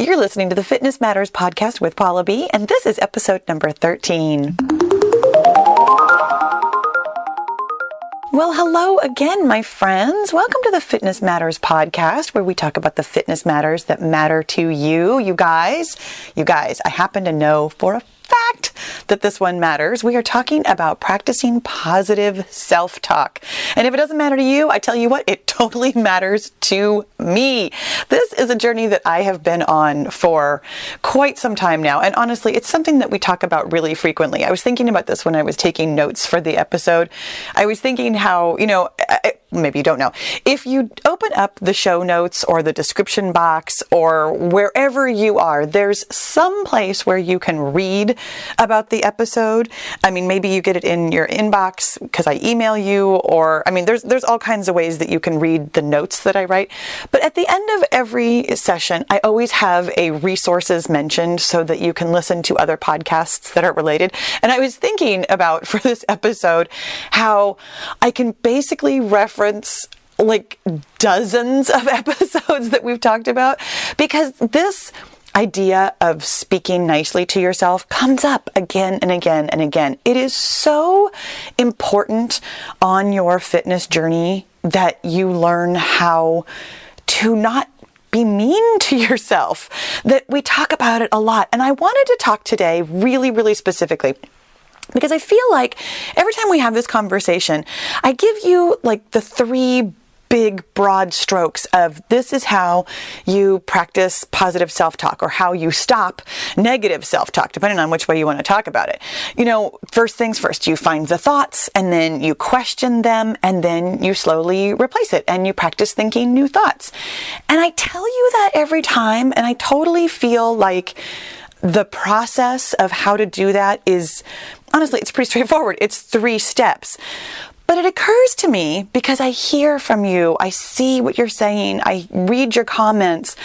You're listening to the Fitness Matters podcast with Paula B, and this is episode number 13. Well, hello again, my friends. Welcome to the Fitness Matters podcast, where we talk about the fitness matters that matter to you. You guys, I happen to know for a fact that this one matters. We are talking about practicing positive self-talk. And if it doesn't matter to you, I tell you what, it totally matters to me. This is a journey that I have been on for quite some time now. And honestly, it's something that we talk about really frequently. I was thinking about this when I was taking notes for the episode. I was thinking how, maybe you don't know. If you open up the show notes or the description box or wherever you are, there's some place where you can read about the episode. I mean, maybe you get it in your inbox because I email you, or, there's all kinds of ways that you can read the notes that I write. But at the end of every session, I always have a resources mentioned so that you can listen to other podcasts that are related. And I was thinking about, for this episode, how I can basically reference like dozens of episodes that we've talked about, because this idea of speaking nicely to yourself comes up again and again and again. It is so important on your fitness journey that you learn how to not be mean to yourself, that we talk about it a lot. And I wanted to talk today really, really specifically, because I feel like every time we have this conversation, I give you like the three big broad strokes of this is how you practice positive self-talk, or how you stop negative self-talk, depending on which way you want to talk about it. First things first, you find the thoughts and then you question them, and then you slowly replace it and you practice thinking new thoughts. And I tell you that every time, and I totally feel like the process of how to do that is, honestly, it's pretty straightforward. It's 3 steps. But it occurs to me, because I hear from you, I see what you're saying, I read your comments,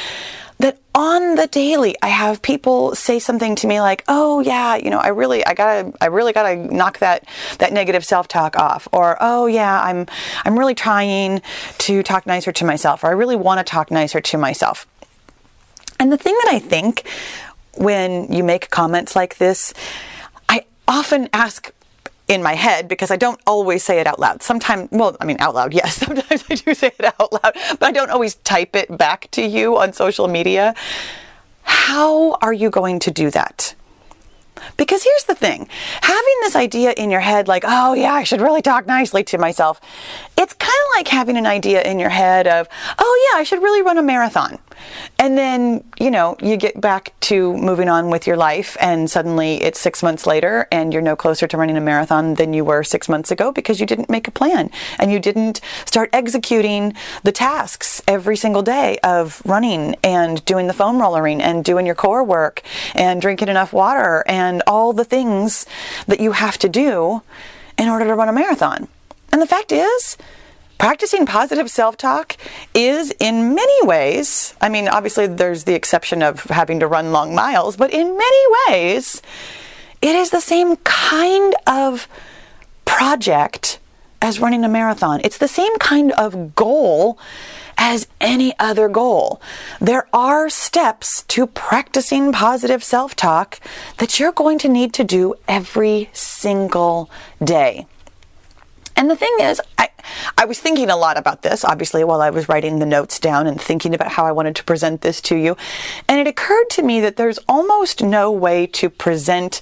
that on the daily, I have people say something to me like, "Oh yeah, I really gotta knock that negative self-talk off," or, "Oh yeah, I'm really trying to talk nicer to myself," or, "I really want to talk nicer to myself." And the thing that I think when you make comments like this, I often ask in my head, because I don't always say it out loud. Sometimes, out loud, yes. Sometimes I do say it out loud, but I don't always type it back to you on social media. How are you going to do that? Because here's the thing, having this idea in your head like, "Oh yeah, I should really talk nicely to myself," it's kind of like having an idea in your head of, "Oh yeah, I should really run a marathon." And then, you get back to moving on with your life, and suddenly it's 6 months later and you're no closer to running a marathon than you were 6 months ago, because you didn't make a plan and you didn't start executing the tasks every single day of running and doing the foam rollering and doing your core work and drinking enough water and all the things that you have to do in order to run a marathon. And the fact is, practicing positive self-talk is, in many ways, obviously there's the exception of having to run long miles, but in many ways, it is the same kind of project as running a marathon. It's the same kind of goal as any other goal. There are steps to practicing positive self-talk that you're going to need to do every single day. And the thing is, I was thinking a lot about this, obviously, while I was writing the notes down and thinking about how I wanted to present this to you. And it occurred to me that there's almost no way to present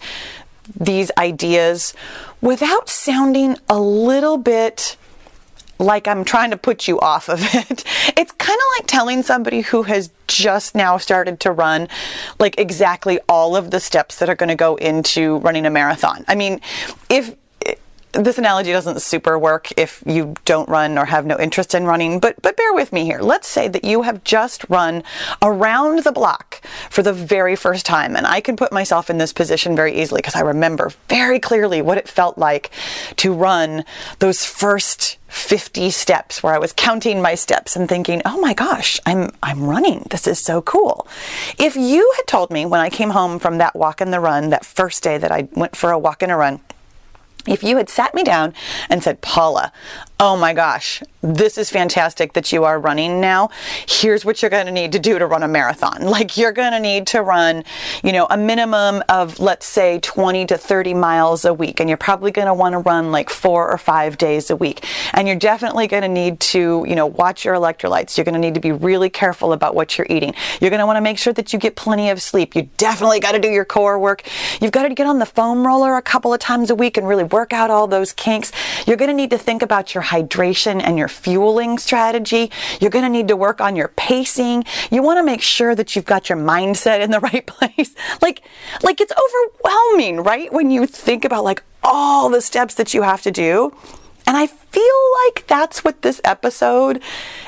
these ideas without sounding a little bit like I'm trying to put you off of it. It's kind of like telling somebody who has just now started to run, like, exactly all of the steps that are going to go into running a marathon. If this analogy doesn't super work if you don't run or have no interest in running, but bear with me here. Let's say that you have just run around the block for the very first time, and I can put myself in this position very easily because I remember very clearly what it felt like to run those first 50 steps, where I was counting my steps and thinking, "Oh my gosh, I'm running. This is so cool." If you had told me when I came home from that walk and the run, that first day that I went for a walk and a run, If you had sat me down and said, Paula, oh my gosh, this is fantastic that you are running now. Here's what you're going to need to do to run a marathon. Like, you're going to need to run, a minimum of, let's say, 20 to 30 miles a week. And you're probably going to want to run like 4 or 5 days a week. And you're definitely going to need to, watch your electrolytes. You're going to need to be really careful about what you're eating. You're going to want to make sure that you get plenty of sleep. You definitely got to do your core work. You've got to get on the foam roller a couple of times a week and really work out all those kinks. You're going to need to think about your hydration and your fueling strategy. You're going to need to work on your pacing. You want to make sure that you've got your mindset in the right place. Like it's overwhelming, right? When you think about like all the steps that you have to do. And I feel like that's what this episode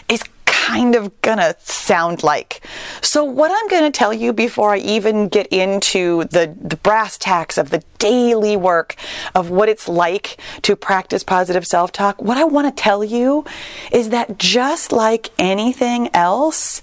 is kind of gonna sound like. So what I'm gonna tell you before I even get into the brass tacks of the daily work of what it's like to practice positive self-talk, what I want to tell you is that just like anything else,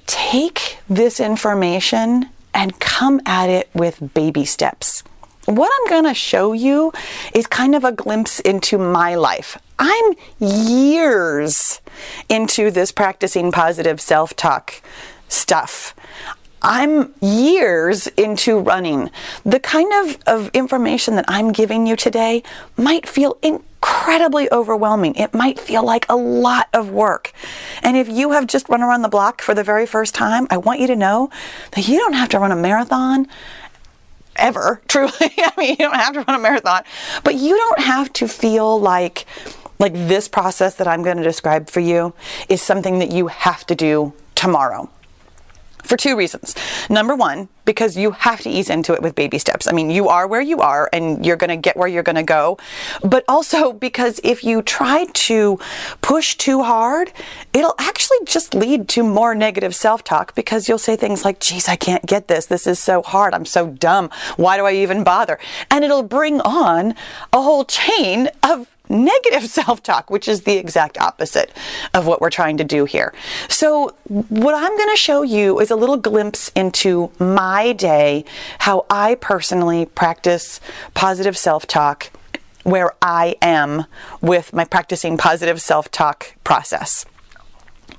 take this information and come at it with baby steps. What I'm going to show you is kind of a glimpse into my life. I'm years into this practicing positive self-talk stuff. I'm years into running. The kind of information that I'm giving you today might feel incredibly overwhelming. It might feel like a lot of work. And if you have just run around the block for the very first time, I want you to know that you don't have to run a marathon ever, truly. I mean, you don't have to run a marathon, but you don't have to feel like this process that I'm going to describe for you is something that you have to do tomorrow. For 2 reasons. Number one, because you have to ease into it with baby steps. I mean, you are where you are and you're going to get where you're going to go. But also because if you try to push too hard, it'll actually just lead to more negative self-talk, because you'll say things like, geez, I can't get this. This is so hard. I'm so dumb. Why do I even bother? And it'll bring on a whole chain of negative self-talk, which is the exact opposite of what we're trying to do here. So what I'm going to show you is a little glimpse into my day, how I personally practice positive self-talk, where I am with my practicing positive self-talk process.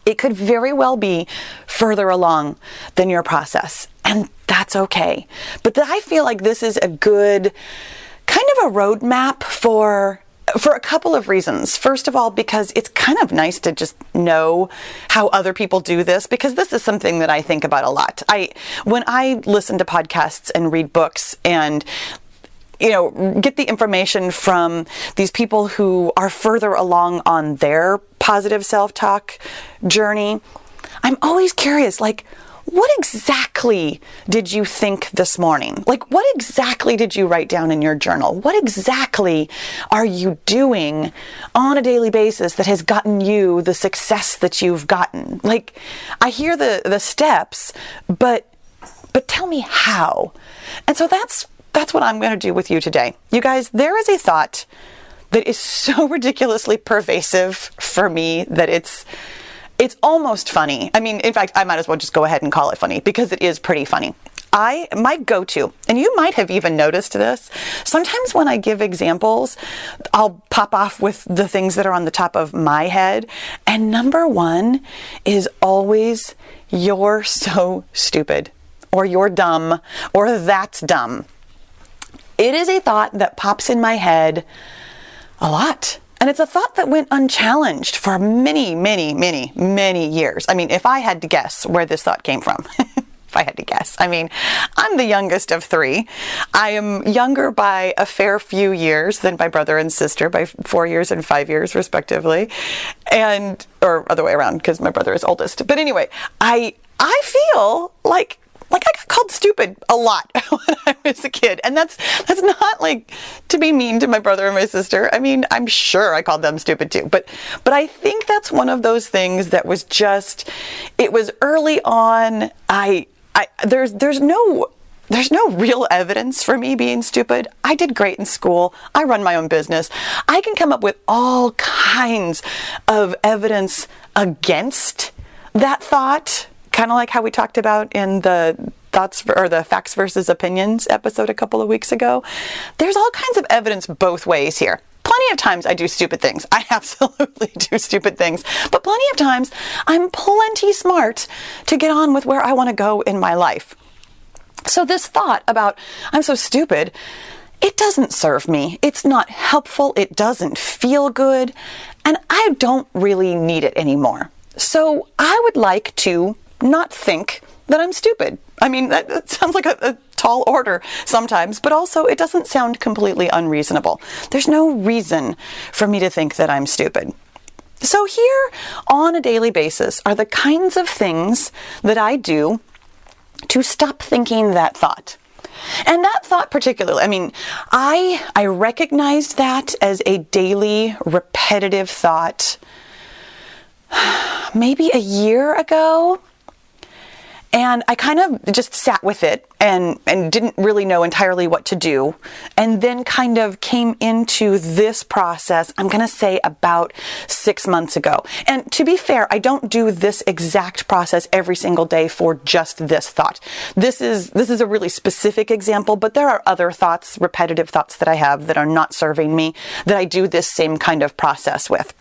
It could very well be further along than your process, and that's okay. But I feel like this is a good kind of a roadmap for a couple of reasons. First of all, because it's kind of nice to just know how other people do this, because this is something that I think about a lot. When I listen to podcasts and read books and get the information from these people who are further along on their positive self-talk journey, I'm always curious, what exactly did you think this morning? What exactly did you write down in your journal? What exactly are you doing on a daily basis that has gotten you the success that you've gotten? I hear the steps, but tell me how. And so that's what I'm going to do with you today. You guys, there is a thought that is so ridiculously pervasive for me that it's almost funny. I mean, in fact, I might as well just go ahead and call it funny, because it is pretty funny. My go-to, and you might have even noticed this, sometimes when I give examples, I'll pop off with the things that are on the top of my head. And number one is always, you're so stupid, or you're dumb, or that's dumb. It is a thought that pops in my head a lot. And it's a thought that went unchallenged for many, many, many, many years. I mean, if I had to guess where this thought came from, if I had to guess, I mean, I'm the youngest of 3. I am younger by a fair few years than my brother and sister, by 4 years and 5 years, respectively. Or other way around, because my brother is oldest. But anyway, I feel like I got called stupid a lot when I was a kid. And that's not to be mean to my brother and my sister. I mean, I'm sure I called them stupid too. But I think that's one of those things that was just, it was early on. There's no real evidence for me being stupid. I did great in school. I run my own business. I can come up with all kinds of evidence against that thought. Kind of like how we talked about in the the facts versus opinions episode a couple of weeks ago. There's all kinds of evidence both ways here. Plenty of times I do stupid things. I absolutely do stupid things. But plenty of times I'm plenty smart to get on with where I want to go in my life. So this thought about I'm so stupid, it doesn't serve me. It's not helpful. It doesn't feel good. And I don't really need it anymore. So I would like to not think that I'm stupid. I mean, that sounds like a tall order sometimes, but also it doesn't sound completely unreasonable. There's no reason for me to think that I'm stupid. So here on a daily basis are the kinds of things that I do to stop thinking that thought. And that thought particularly, I mean, I recognized that as a daily repetitive thought maybe a year ago. And I kind of just sat with it and didn't really know entirely what to do. And then kind of came into this process, I'm going to say about 6 months ago. And to be fair, I don't do this exact process every single day for just this thought. This is a really specific example, but there are other thoughts, repetitive thoughts that I have that are not serving me, that I do this same kind of process with.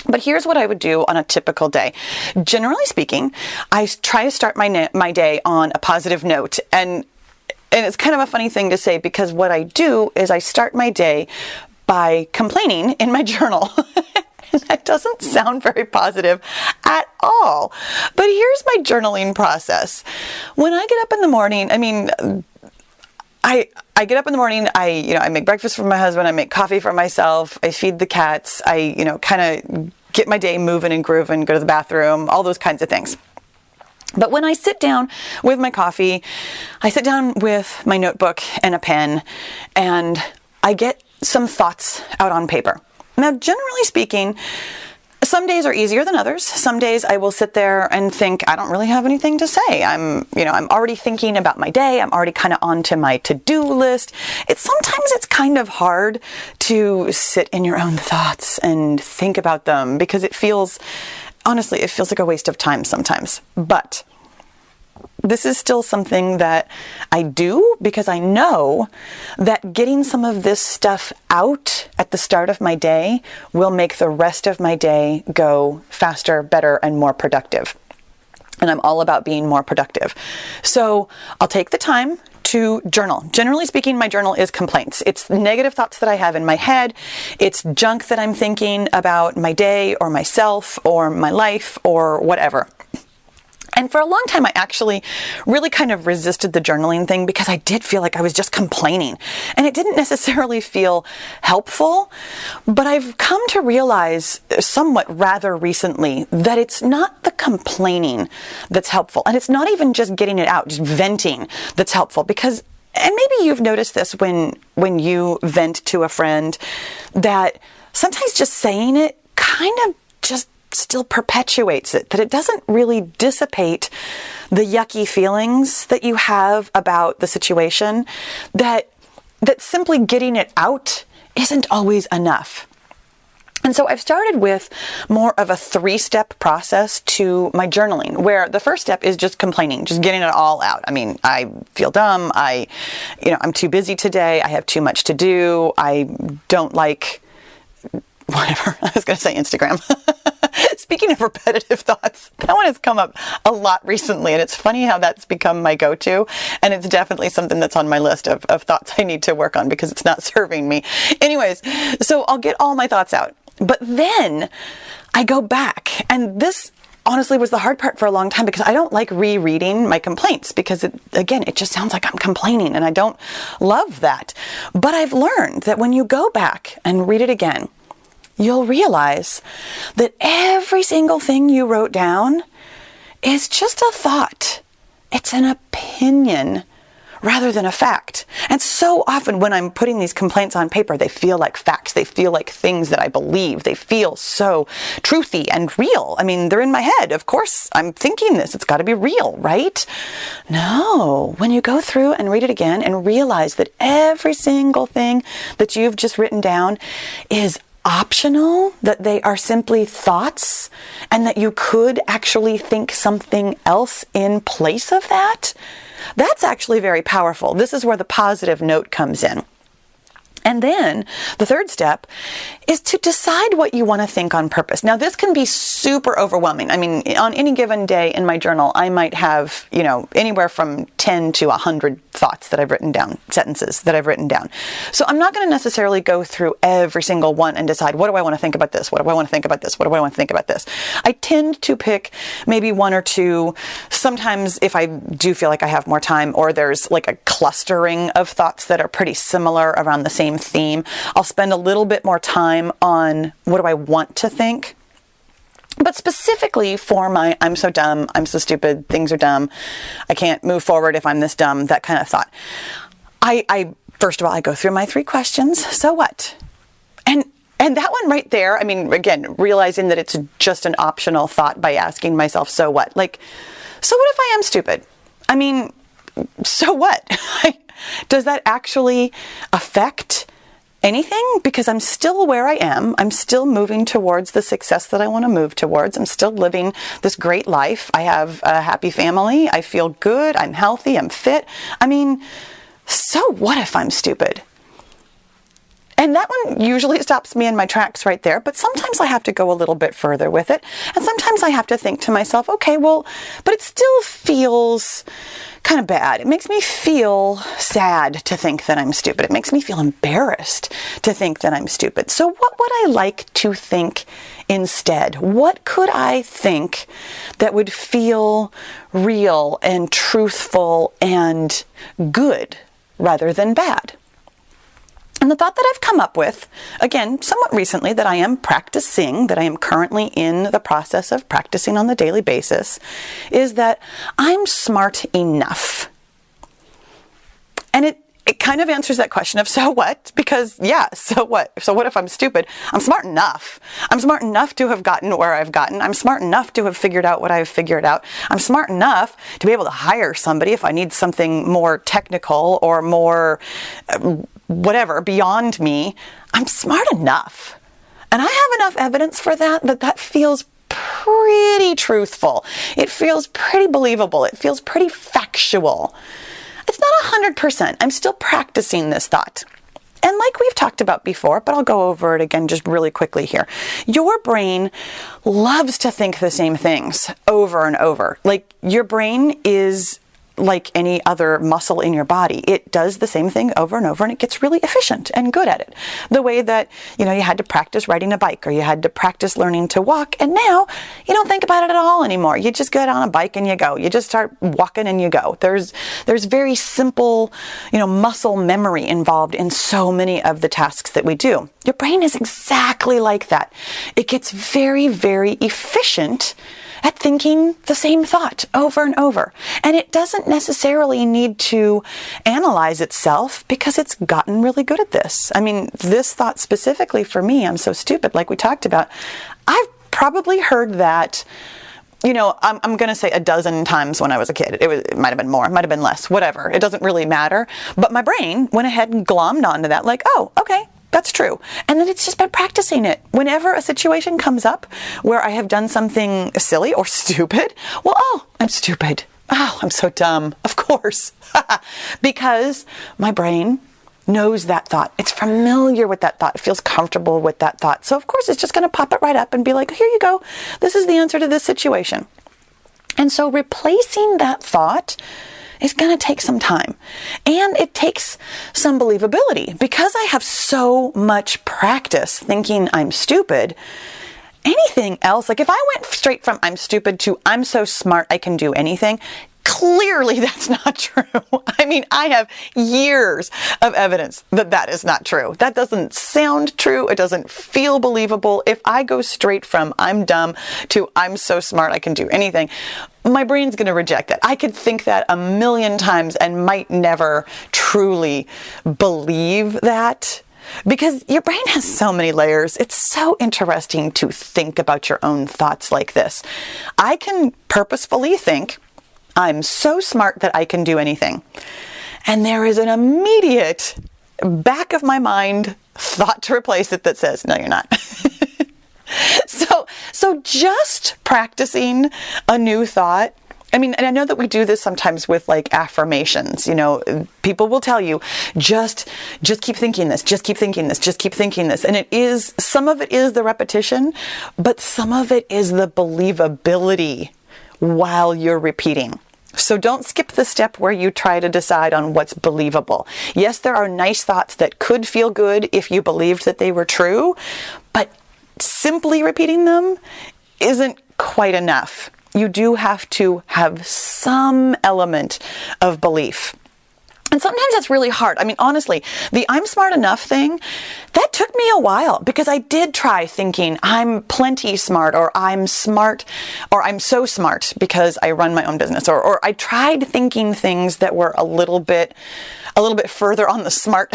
But here's what I would do on a typical day. Generally speaking, I try to start my day on a positive note. And it's kind of a funny thing to say because what I do is I start my day by complaining in my journal. That doesn't sound very positive at all. But here's my journaling process. When I get up in the morning, I mean, I get up in the morning, I make breakfast for my husband, I make coffee for myself, I feed the cats, I kind of get my day moving and grooving, go to the bathroom, all those kinds of things. But when I sit down with my coffee, I sit down with my notebook and a pen, and I get some thoughts out on paper. Now, generally speaking, some days are easier than others. Some days I will sit there and think, I don't really have anything to say. I'm already thinking about my day. I'm already kind of onto my to-do list. Sometimes it's kind of hard to sit in your own thoughts and think about them because honestly, it feels like a waste of time sometimes. But this is still something that I do because I know that getting some of this stuff out at the start of my day will make the rest of my day go faster, better, and more productive. And I'm all about being more productive. So I'll take the time to journal. Generally speaking, my journal is complaints. It's negative thoughts that I have in my head. It's junk that I'm thinking about my day or myself or my life or whatever. And for a long time, I actually really kind of resisted the journaling thing because I did feel like I was just complaining. And it didn't necessarily feel helpful. But I've come to realize somewhat rather recently that it's not the complaining that's helpful. And it's not even just getting it out, just venting that's helpful. Because, and maybe you've noticed this when you vent to a friend, that sometimes just saying it kind of just still perpetuates it, that it doesn't really dissipate the yucky feelings that you have about the situation, that simply getting it out isn't always enough. And so I've started with more of a 3-step process to my journaling, where the first step is just complaining, just getting it all out. I mean, I feel dumb. I'm too busy today. I have too much to do. I don't like whatever. I was going to say Instagram. Speaking of repetitive thoughts, that one has come up a lot recently, and it's funny how that's become my go-to, and it's definitely something that's on my list of thoughts I need to work on because it's not serving me. Anyways, so I'll get all my thoughts out, but then I go back, and this honestly was the hard part for a long time because I don't like rereading my complaints because it just sounds like I'm complaining, and I don't love that. But I've learned that when you go back and read it again, you'll realize that every single thing you wrote down is just a thought. It's an opinion rather than a fact. And so often when I'm putting these complaints on paper, they feel like facts. They feel like things that I believe. They feel so truthy and real. I mean, they're in my head. Of course, I'm thinking this. It's got to be real, right? No. When you go through and read it again and realize that every single thing that you've just written down is optional, that they are simply thoughts, and that you could actually think something else in place of that, That's actually very powerful. This is where the positive note comes in. And then the third step is to decide what you want to think on purpose. Now, this can be super overwhelming. I mean, on any given day in my journal, I might have, anywhere from 10 to 100 thoughts that I've written down, sentences that I've written down. So I'm not going to necessarily go through every single one and decide, what do I want to think about this? What do I want to think about this? What do I want to think about this? I tend to pick maybe one or two. Sometimes if I do feel like I have more time, or there's like a clustering of thoughts that are pretty similar around the same theme, I'll spend a little bit more time on what do I want to think. But specifically for my I'm so dumb, I'm so stupid, things are dumb, I can't move forward if I'm this dumb, that kind of thought. I first of all, I go through my 3 questions. So what? And that one right there, I mean, again, realizing that it's just an optional thought by asking myself, so what? Like, so what if I am stupid? I mean, so what? Does that actually affect anything? Because I'm still where I am. I'm still moving towards the success that I want to move towards. I'm still living this great life. I have a happy family. I feel good. I'm healthy. I'm fit. I mean, so what if I'm stupid? And that one usually stops me in my tracks right there, but sometimes I have to go a little bit further with it. And sometimes I have to think to myself, okay, well, but it still feels kind of bad. It makes me feel sad to think that I'm stupid. It makes me feel embarrassed to think that I'm stupid. So what would I like to think instead? What could I think that would feel real and truthful and good rather than bad? And the thought that I've come up with, again, somewhat recently, that I am practicing, that I am currently in the process of practicing on the daily basis, is that I'm smart enough. And it kind of answers that question of so what? Because yeah, so what? So what if I'm stupid? I'm smart enough. I'm smart enough to have gotten where I've gotten. I'm smart enough to have figured out what I've figured out. I'm smart enough to be able to hire somebody if I need something more technical or more whatever beyond me. I'm smart enough. And I have enough evidence for that feels pretty truthful. It feels pretty believable. It feels pretty factual. It's not 100%. I'm still practicing this thought. And like we've talked about before, but I'll go over it again just really quickly here. Your brain loves to think the same things over and over. Like your brain is like any other muscle in your body. It does the same thing over and over, and it gets really efficient and good at it. The way that, you had to practice riding a bike, or you had to practice learning to walk, and now you don't think about it at all anymore. You just get on a bike and you go. You just start walking and you go. There's very simple, muscle memory involved in so many of the tasks that we do. Your brain is exactly like that. It gets very, very efficient at thinking the same thought over and over. And it doesn't necessarily need to analyze itself because it's gotten really good at this. I mean, this thought specifically for me, I'm so stupid, like we talked about, I've probably heard that, I'm going to say a dozen times when I was a kid. It might have been more, it might have been less, whatever. It doesn't really matter. But my brain went ahead and glommed onto that like, oh, okay. That's true. And then it's just by practicing it. Whenever a situation comes up where I have done something silly or stupid, I'm stupid. Oh, I'm so dumb. Of course. Because my brain knows that thought. It's familiar with that thought. It feels comfortable with that thought. So of course it's just going to pop it right up and be like, here you go. This is the answer to this situation. And so replacing that thought is going to take some time, and it takes some believability because I have so much practice thinking I'm stupid. Anything else, like if I went straight from I'm stupid to I'm so smart I can do anything, clearly that's not true. I mean, I have years of evidence that that is not true. That doesn't sound true. It doesn't feel believable. If I go straight from I'm dumb to I'm so smart I can do anything, my brain's going to reject that. I could think that a million times and might never truly believe that. Because your brain has so many layers. It's so interesting to think about your own thoughts like this. I can purposefully think, I'm so smart that I can do anything. And there is an immediate back of my mind thought to replace it that says, no, you're not. So just practicing a new thought I mean, and I know that we do this sometimes with like affirmations. People will tell you, just keep thinking this, just keep thinking this, just keep thinking this. And some of it is the repetition, but some of it is the believability while you're repeating. So don't skip the step where you try to decide on what's believable. Yes, there are nice thoughts that could feel good if you believed that they were true, but simply repeating them isn't quite enough. You do have to have some element of belief. And sometimes that's really hard. I mean, honestly, the I'm smart enough thing, that took me a while because I did try thinking I'm plenty smart, or I'm smart, or I'm so smart because I run my own business, or I tried thinking things that were a little bit further on the smart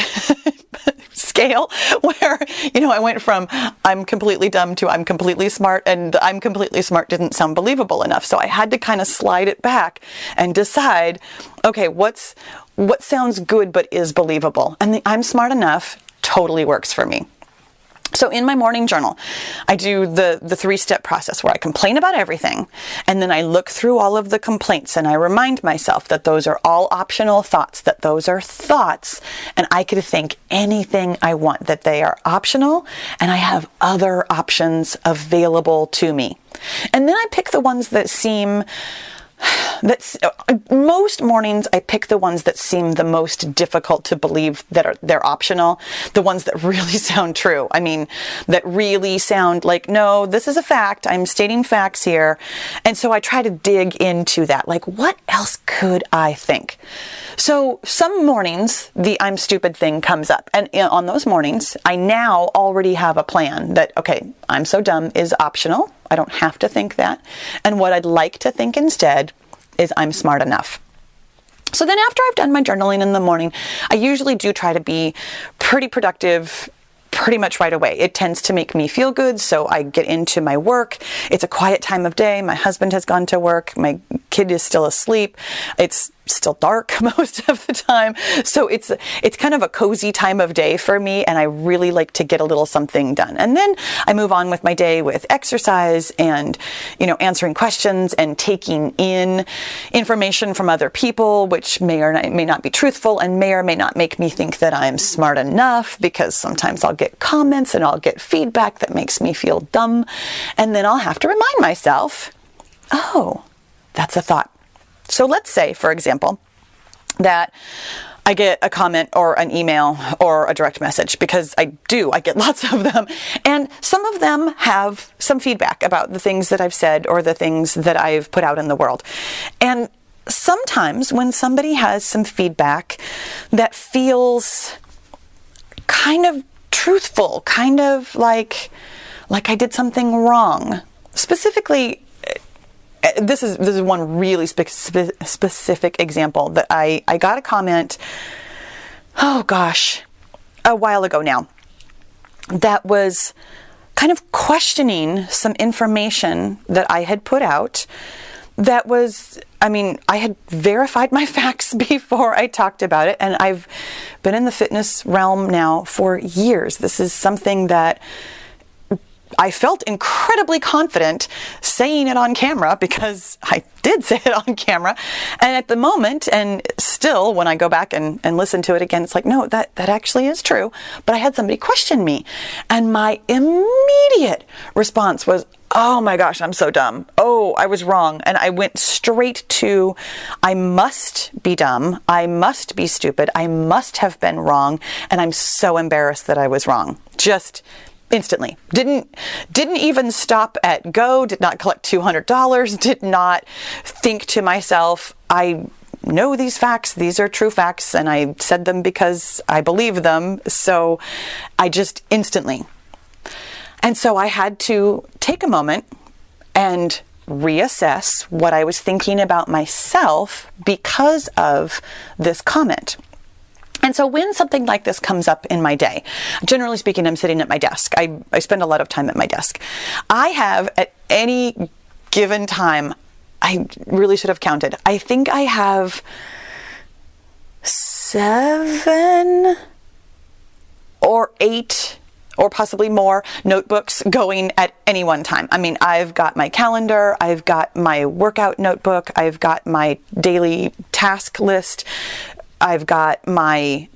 scale, where, I went from I'm completely dumb to I'm completely smart, and the I'm completely smart didn't sound believable enough. So I had to kind of slide it back and decide, okay, what sounds good but is believable? And the I'm smart enough totally works for me. So in my morning journal, I do the 3-step process where I complain about everything, and then I look through all of the complaints and I remind myself that those are all optional thoughts, that those are thoughts, and I could think anything I want, that they are optional, and I have other options available to me. And then I pick the ones that seem most mornings I pick the ones that seem the most difficult to believe that they're optional, the ones that really sound true. I mean, that really sound like, no, this is a fact. I'm stating facts here. And so I try to dig into that. Like, what else could I think? So some mornings, the I'm stupid thing comes up. And on those mornings, I now already have a plan that, okay, I'm so dumb is optional. I don't have to think that. And what I'd like to think instead is I'm smart enough. So then after I've done my journaling in the morning, I usually do try to be pretty productive pretty much right away. It tends to make me feel good, so I get into my work. It's a quiet time of day. My husband has gone to work. My kid is still asleep. It's still dark most of the time. So it's kind of a cozy time of day for me, and I really like to get a little something done. And then I move on with my day with exercise and, answering questions and taking in information from other people, which may or may not be truthful and may or may not make me think that I'm smart enough, because sometimes I'll get comments and I'll get feedback that makes me feel dumb. And then I'll have to remind myself, oh, that's a thought. So let's say, for example, that I get a comment or an email or a direct message, because I get lots of them. And some of them have some feedback about the things that I've said or the things that I've put out in the world. And sometimes when somebody has some feedback that feels kind of truthful, kind of like I did something wrong, specifically, this is one really specific example that I got a comment, oh gosh, a while ago now, that was kind of questioning some information that I had put out that was, I had verified my facts before I talked about it, and I've been in the fitness realm now for years. This is something that I felt incredibly confident saying it on camera, because I did say it on camera. And at the moment, and still when I go back and listen to it again, it's like, no, that actually is true. But I had somebody question me, and my immediate response was, oh my gosh, I'm so dumb. Oh, I was wrong. And I went straight to, I must be dumb. I must be stupid. I must have been wrong. And I'm so embarrassed that I was wrong. Just instantly. Didn't even stop at go, did not collect $200, did not think to myself, I know these facts, these are true facts, and I said them because I believe them. So I just instantly. And so I had to take a moment and reassess what I was thinking about myself because of this comment. And so when something like this comes up in my day, generally speaking, I'm sitting at my desk. I spend a lot of time at my desk. I have, at any given time, I really should have counted. I think I have 7 or 8 or possibly more notebooks going at any one time. I mean, I've got my calendar, I've got my workout notebook, I've got my daily task list, I've got my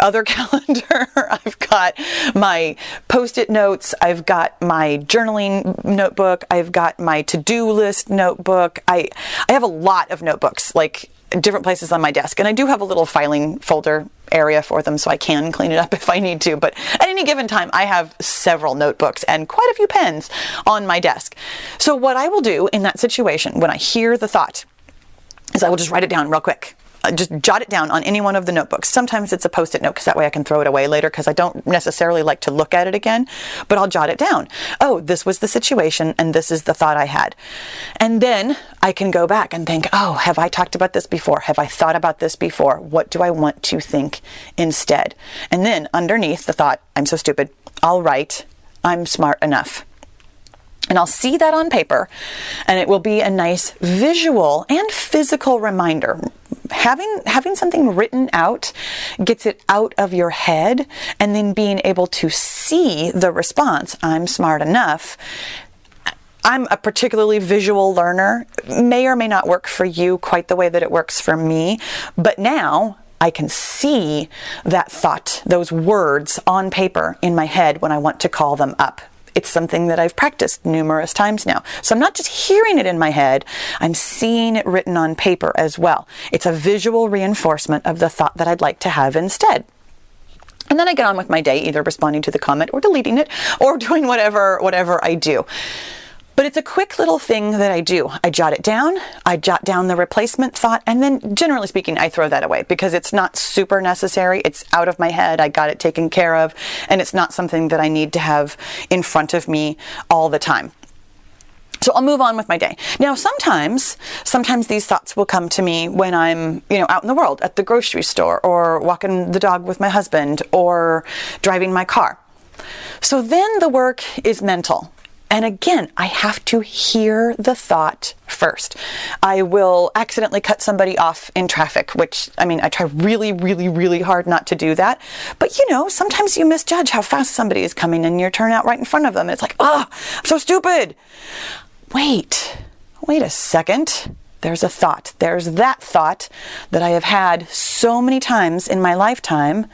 other calendar, I've got my post-it notes, I've got my journaling notebook, I've got my to-do list notebook. I have a lot of notebooks, like different places on my desk, and I do have a little filing folder area for them so I can clean it up if I need to, but at any given time I have several notebooks and quite a few pens on my desk. So what I will do in that situation when I hear the thought is I will just write it down real quick. Just jot it down on any one of the notebooks. Sometimes it's a post-it note because that way I can throw it away later because I don't necessarily like to look at it again, but I'll jot it down. Oh, this was the situation and this is the thought I had. And then I can go back and think, oh, have I talked about this before? Have I thought about this before? What do I want to think instead? And then underneath the thought, I'm so stupid, I'll write, I'm smart enough. And I'll see that on paper, and it will be a nice visual and physical reminder. Having something written out gets it out of your head, and then being able to see the response, I'm smart enough. I'm a particularly visual learner. May or may not work for you quite the way that it works for me, but now I can see that thought, those words on paper in my head when I want to call them up. It's something that I've practiced numerous times now. So I'm not just hearing it in my head, I'm seeing it written on paper as well. It's a visual reinforcement of the thought that I'd like to have instead. And then I get on with my day, either responding to the comment or deleting it or doing whatever I do. But it's a quick little thing that I do. I jot it down, I jot down the replacement thought, and then generally speaking, I throw that away because it's not super necessary. It's out of my head. I got it taken care of, and it's not something that I need to have in front of me all the time. So I'll move on with my day. Now, sometimes these thoughts will come to me when I'm, out in the world, at the grocery store, or walking the dog with my husband, or driving my car. So then the work is mental. And again, I have to hear the thought first. I will accidentally cut somebody off in traffic, which, I try really, really, really hard not to do that. But sometimes you misjudge how fast somebody is coming and you turn out right in front of them. It's like, I'm so stupid. Wait a second. There's a thought. There's that thought that I have had so many times in my lifetime.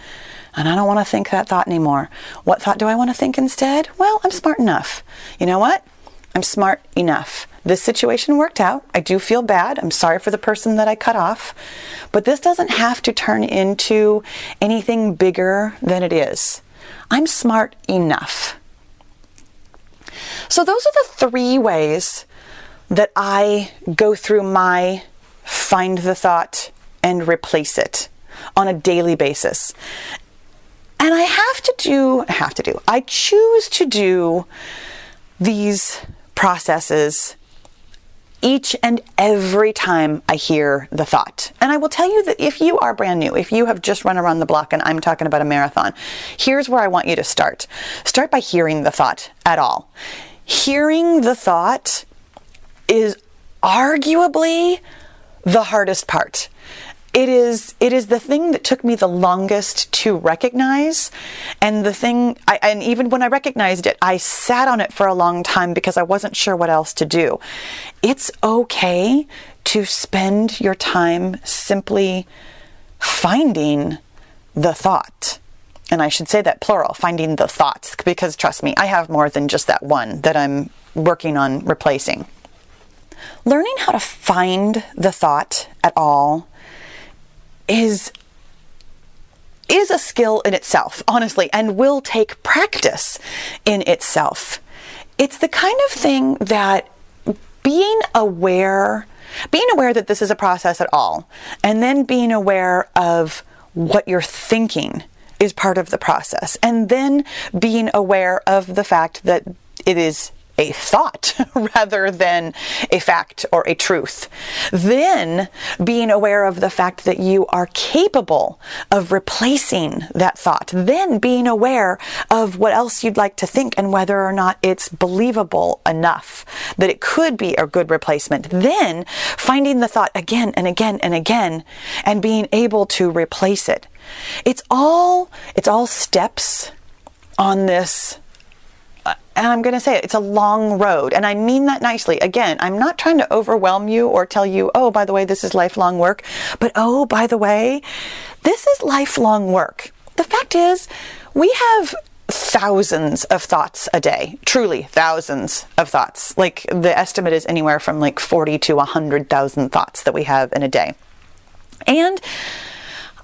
And I don't want to think that thought anymore. What thought do I want to think instead? Well, I'm smart enough. You know what? I'm smart enough. This situation worked out. I do feel bad. I'm sorry for the person that I cut off. But this doesn't have to turn into anything bigger than it is. I'm smart enough. So those are the three ways that I go through my find the thought and replace it on a daily basis. And I choose to do these processes each and every time I hear the thought. And I will tell you that if you are brand new, if you have just run around the block and I'm talking about a marathon, here's where I want you to start. Start by hearing the thought at all. Hearing the thought is arguably the hardest part. It is the thing that took me the longest to recognize, and and even when I recognized it, I sat on it for a long time because I wasn't sure what else to do. It's okay to spend your time simply finding the thought. And I should say that plural, finding the thoughts, because trust me, I have more than just that one that I'm working on replacing. Learning how to find the thought at all is a skill in itself, honestly, and will take practice in itself. It's the kind of thing that being aware that this is a process at all, and then being aware of what you're thinking is part of the process, and then being aware of the fact that it is a thought rather than a fact or a truth. Then being aware of the fact that you are capable of replacing that thought. Then being aware of what else you'd like to think and whether or not it's believable enough that it could be a good replacement. Then finding the thought again and again and again and being able to replace it. It's all steps on this, and I'm going to say it, it's a long road. And I mean that nicely. Again, I'm not trying to overwhelm you or tell you, oh, by the way, this is lifelong work. But oh, by the way, this is lifelong work. The fact is, we have thousands of thoughts a day, truly thousands of thoughts. Like the estimate is anywhere from like 40 to 100,000 thoughts that we have in a day. And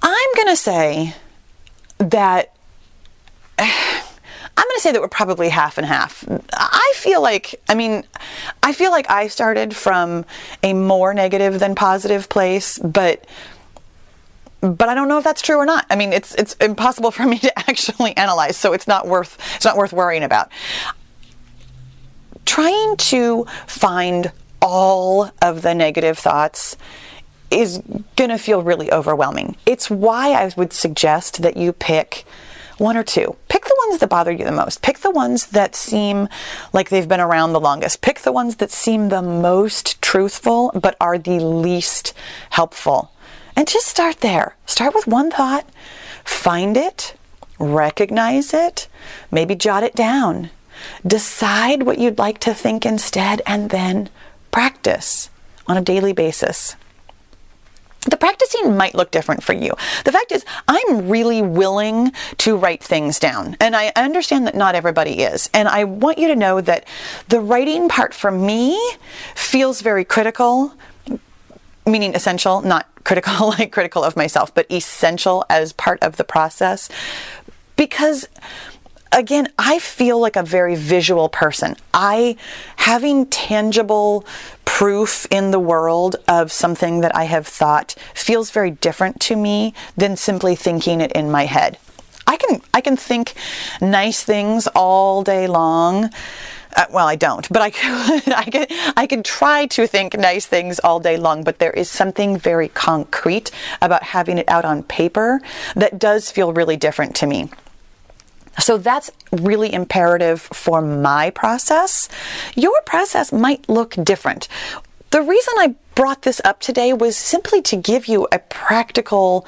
I'm going to say that we're probably half and half. I feel like I started from a more negative than positive place, but I don't know if that's true or not. I mean, it's impossible for me to actually analyze, so it's not worth worrying about. Trying to find all of the negative thoughts is going to feel really overwhelming. It's why I would suggest that you pick one or two. Pick the ones that bother you the most. Pick the ones that seem like they've been around the longest. Pick the ones that seem the most truthful but are the least helpful. And just start there. Start with one thought. Find it. Recognize it. Maybe jot it down. Decide what you'd like to think instead, and then practice on a daily basis. The practicing might look different for you. The fact is, I'm really willing to write things down. And I understand that not everybody is. And I want you to know that the writing part for me feels very critical, meaning essential, not critical like critical of myself, but essential as part of the process. Because again, I feel like a very visual person. Having tangible proof in the world of something that I have thought feels very different to me than simply thinking it in my head. I can think nice things all day long. Well, I don't, but I can try to think nice things all day long, but there is something very concrete about having it out on paper that does feel really different to me. So that's really imperative for my process. Your process might look different. The reason I brought this up today was simply to give you a practical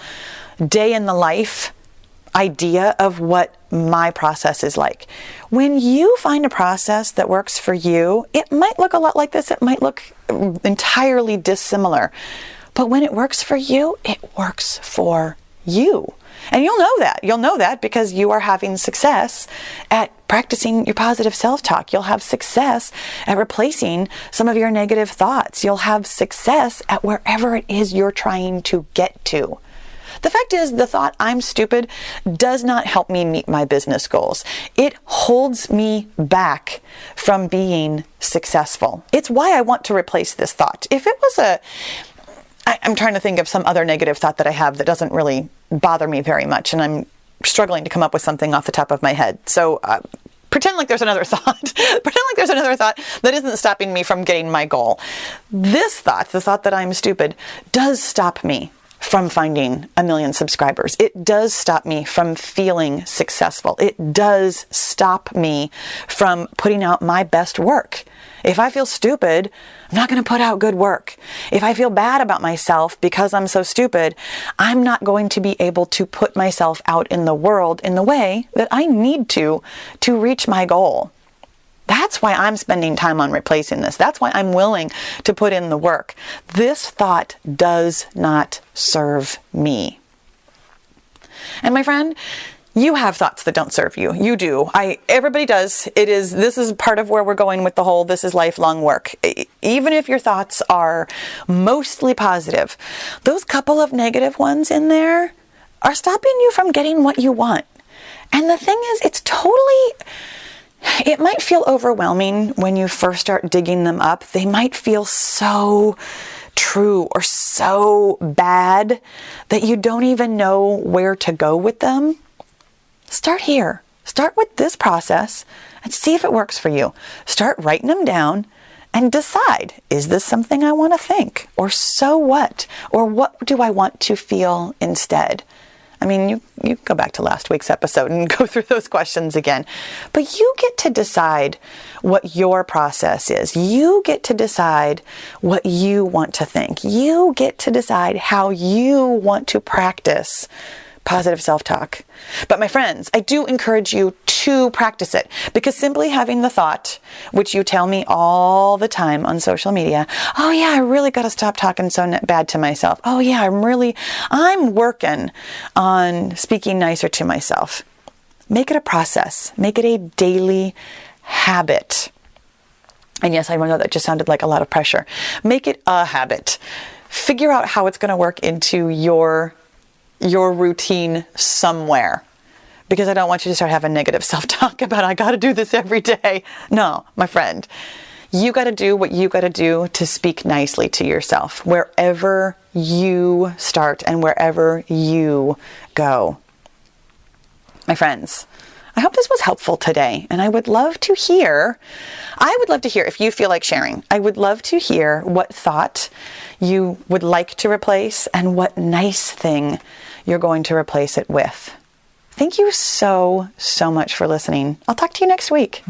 day in the life idea of what my process is like. When you find a process that works for you, it might look a lot like this. It might look entirely dissimilar. But when it works for you, it works for you. And you'll know that. You'll know that because you are having success at practicing your positive self-talk. You'll have success at replacing some of your negative thoughts. You'll have success at wherever it is you're trying to get to. The fact is, the thought I'm stupid does not help me meet my business goals. It holds me back from being successful. It's why I want to replace this thought. If it was I'm trying to think of some other negative thought that I have that doesn't really bother me very much, and I'm struggling to come up with something off the top of my head. So pretend like there's another thought. Pretend like there's another thought that isn't stopping me from getting my goal. This thought, the thought that I'm stupid, does stop me from finding 1 million subscribers. It does stop me from feeling successful. It does stop me from putting out my best work. If I feel stupid, I'm not going to put out good work. If I feel bad about myself because I'm so stupid, I'm not going to be able to put myself out in the world in the way that I need to reach my goal. That's why I'm spending time on replacing this. That's why I'm willing to put in the work. This thought does not serve me. And my friend, you have thoughts that don't serve you. You do. Everybody does. This is part of where we're going with the whole, this is lifelong work. Even if your thoughts are mostly positive, those couple of negative ones in there are stopping you from getting what you want. And the thing is, it might feel overwhelming when you first start digging them up. They might feel so true or so bad that you don't even know where to go with them. Start here. Start with this process and see if it works for you. Start writing them down and decide, is this something I want to think? Or so what? Or what do I want to feel instead? I mean, you go back to last week's episode and go through those questions again. But you get to decide what your process is. You get to decide what you want to think. You get to decide how you want to practice positive self-talk. But my friends, I do encourage you to practice it, because simply having the thought, which you tell me all the time on social media, oh yeah, I really got to stop talking so bad to myself. Oh yeah, I'm working on speaking nicer to myself. Make it a process. Make it a daily habit. And yes, I know that just sounded like a lot of pressure. Make it a habit. Figure out how it's going to work into your routine somewhere. Because I don't want you to start having negative self-talk about, I got to do this every day. No, my friend, you got to do what you got to do to speak nicely to yourself, wherever you start and wherever you go. My friends, I hope this was helpful today, and I would love to hear if you feel like sharing. I would love to hear what thought you would like to replace and what nice thing you're going to replace it with. Thank you so, so much for listening. I'll talk to you next week.